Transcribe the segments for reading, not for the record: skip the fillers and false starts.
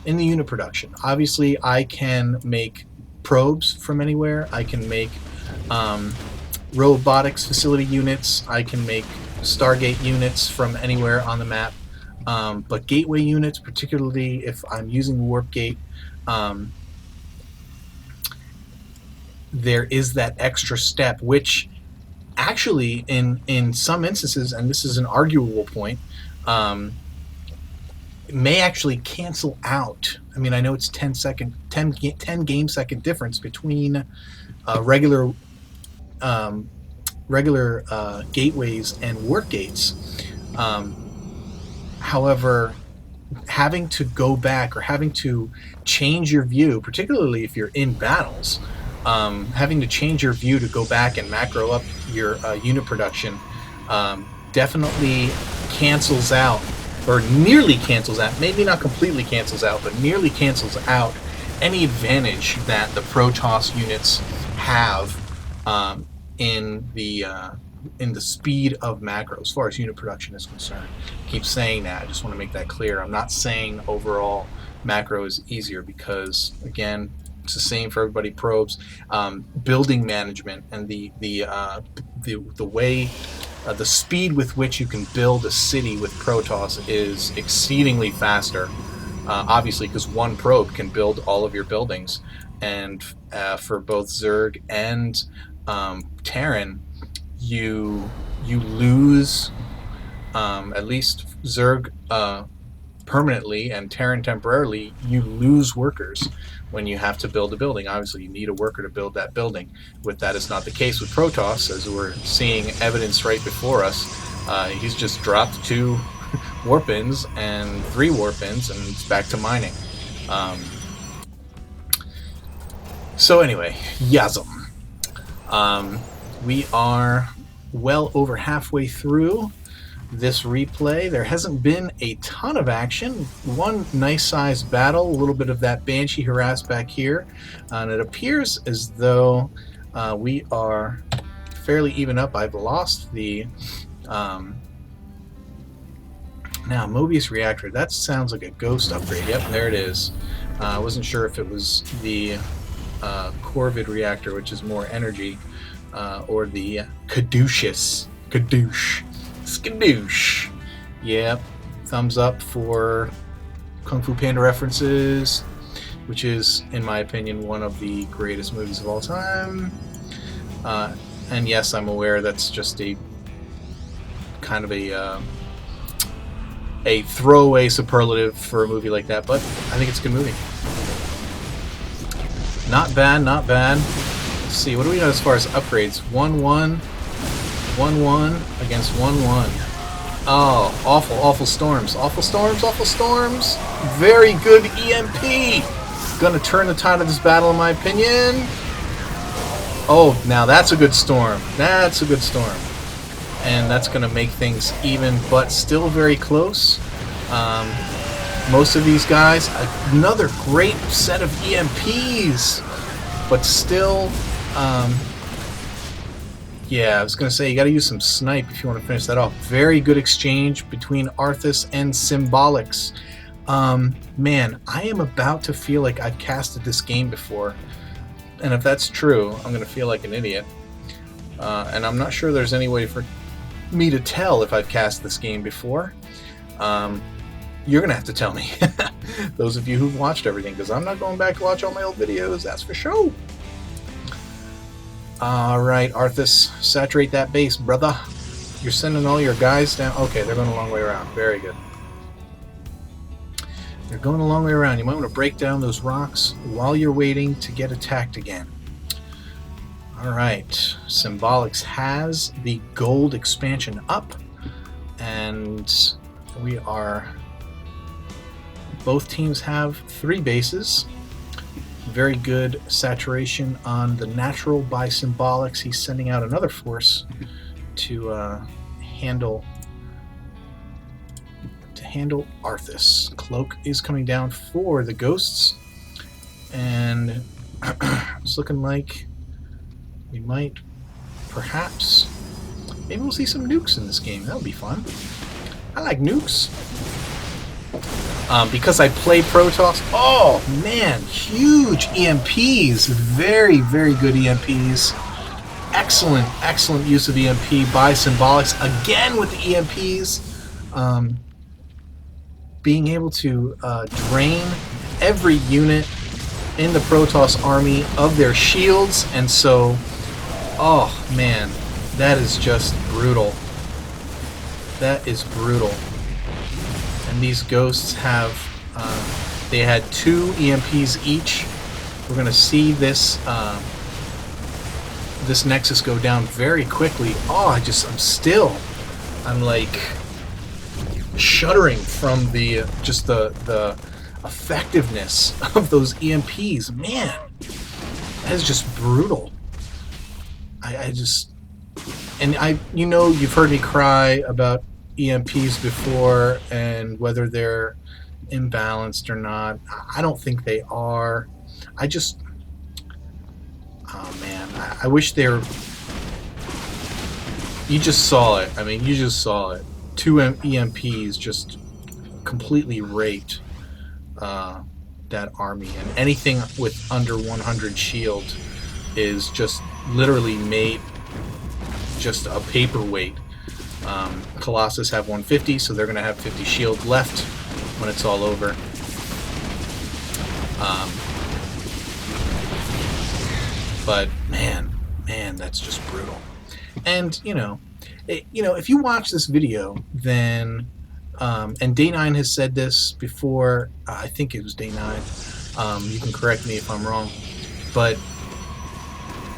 in the unit production. Obviously, I can make probes from anywhere. I can make robotics facility units. I can make Stargate units from anywhere on the map. But gateway units, particularly if I'm using Warp Gate, there is that extra step, which actually, in some instances, and this is an arguable point, may actually cancel out. I mean, I know it's 10 game second difference between regular gateways and warp gates. However, having to go back or having to change your view, particularly if you're in battles, having to change your view to go back and macro up your unit production definitely cancels out, or nearly cancels out, maybe not completely cancels out, but nearly cancels out any advantage that the Protoss units have in the speed of macro as far as unit production is concerned. I keep saying that. I just want to make that clear. I'm not saying overall macro is easier, because again, it's the same for everybody. Probes, building management, and the way, the speed with which you can build a city with Protoss is exceedingly faster. Obviously, because one probe can build all of your buildings, and for both Zerg and Terran, you lose, at least Zerg permanently and Terran temporarily, you lose workers when you have to build a building. Obviously, you need a worker to build that building. With that, is not the case with Protoss, as we're seeing evidence right before us. He's just dropped 2 warp-ins and 3 warp-ins, and it's back to mining. So anyway, Yazm. We are well over halfway through this replay. There hasn't been a ton of action. One nice sized battle, a little bit of that Banshee harass back here, and it appears as though we are fairly even up. I've lost the now Mobius reactor. That sounds like a ghost upgrade. Yep, there it is. I wasn't sure if it was the Corvid reactor, which is more energy, or the Skadoosh. Yep. Thumbs up for Kung Fu Panda references, which is, in my opinion, one of the greatest movies of all time. And yes, I'm aware that's just a kind of a throwaway superlative for a movie like that, but I think it's a good movie. Not bad, not bad. Let's see, what do we know as far as upgrades? 1-1, 1-1 against 1-1. Oh, awful, awful storms. Awful storms, awful storms. Very good EMP. Gonna turn the tide of this battle, in my opinion. Oh, now that's a good storm. That's a good storm. And that's gonna make things even, but still very close. Most of these guys, another great set of EMPs, but still, yeah, I was going to say, you got to use some snipe if you want to finish that off. Very good exchange between Arthas and Symbolics. Man, I am about to feel like I've casted this game before. And if that's true, I'm going to feel like an idiot. And I'm not sure there's any way for me to tell if I've cast this game before. You're going to have to tell me. Those of you who've watched everything, because I'm not going back to watch all my old videos, that's for sure. Alright, Arthas, saturate that base, brother. You're sending all your guys down. Okay, they're going a long way around. Very good. They're going a long way around. You might want to break down those rocks while you're waiting to get attacked again. Alright, Symbolics has the gold expansion up, and we are... Both teams have 3 bases. Very good saturation on the natural by Symbolics. He's sending out another force to handle Arthas. Cloak is coming down for the ghosts, and it's looking like we might, perhaps, maybe we'll see some nukes in this game. That'll be fun. I like nukes. because I play Protoss. Oh man, huge EMPs, very very good EMPs. Excellent use of EMP by Symbolics again with the EMPs. Being able to drain every unit in the Protoss army of their shields, and so, oh man, that is just brutal. That is brutal. And these ghosts have, they had 2 EMPs each. We're going to see this this Nexus go down very quickly. Oh, I'm like shuddering from the just the effectiveness of those EMPs. Man, that is just brutal. You've heard me cry about EMPs before and whether they're imbalanced or not. I don't think they are. Oh man, I wish they're. You just saw it. I mean, you just saw it. 2 EMPs just completely raped that army, and anything with under 100 shield is just literally made just a paperweight. Colossus have 150, so they're going to have 50 shield left when it's all over. But man, that's just brutal. And if you watch this video, then and Day9 has said this before. I think it was Day9. You can correct me if I'm wrong, but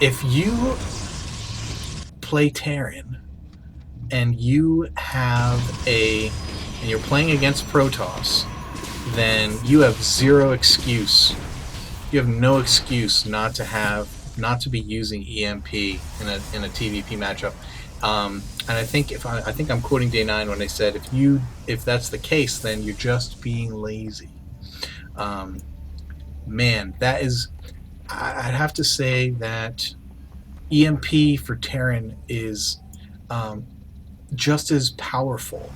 if you play Terran and you're playing against Protoss, then you have zero excuse. You have no excuse not to be using EMP in a TVP matchup. And I think I'm quoting Day9 when they said if that's the case, then you're just being lazy. Man, that is. I'd have to say that EMP for Terran is just as powerful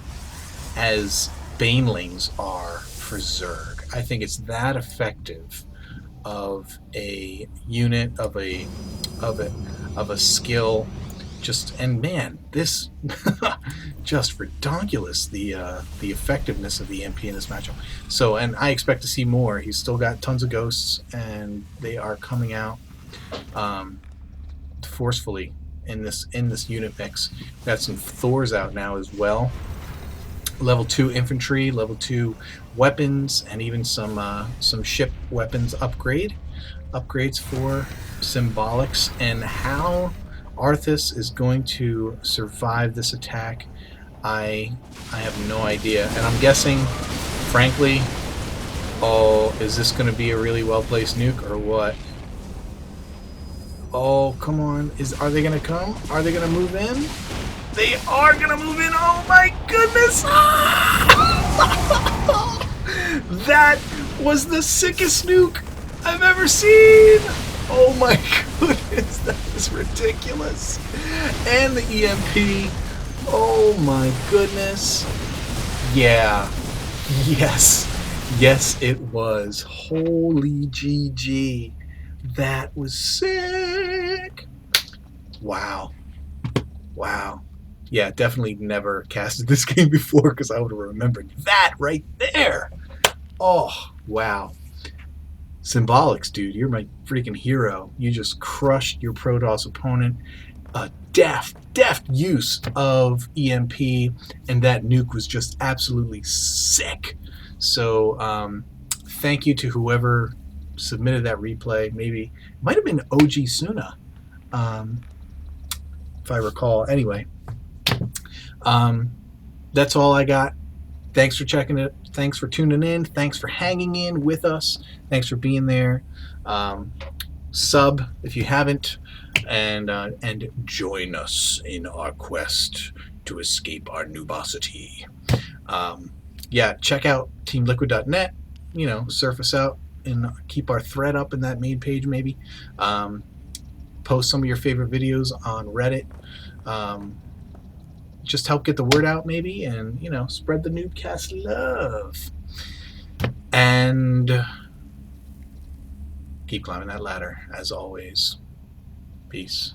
as Banelings are for Zerg. I think it's that effective of a unit, of a skill. And man, this just redonkulous, the effectiveness of the EMP in this matchup. So, and I expect to see more. He's still got tons of ghosts, and they are coming out forcefully in this unit mix. We've got some Thors out now as well. Level 2 infantry, level 2 weapons, and even some ship weapons upgrades for Symbolics. And how Arthas is going to survive this attack, I have no idea. And I'm guessing, frankly, is this going to be a really well-placed nuke or what? Oh, come on. Are they going to come? Are they going to move in? They are going to move in. Oh my goodness. That was the sickest nuke I've ever seen. Oh my goodness, that is ridiculous. And the EMP. Oh my goodness. Yeah. Yes, it was. Holy GG. That was sick. Wow. Yeah, definitely never casted this game before because I would have remembered that right there. Oh, wow. Symbolics, dude, you're my freaking hero. You just crushed your Protoss opponent. A deft use of EMP, and that nuke was just absolutely sick. So, thank you to whoever submitted that replay. Maybe it might have been OG Suna, if I recall. Anyway, that's all I got. Thanks for checking it. Thanks for tuning in. Thanks for hanging in with us. Thanks for being there. Sub if you haven't, and join us in our quest to escape our noobosity. Yeah, check out teamliquid.net. Surf us out and keep our thread up in that main page. Maybe post some of your favorite videos on Reddit. Just help get the word out, maybe, and spread the NuubCast love. and keep climbing that ladder as always. Peace.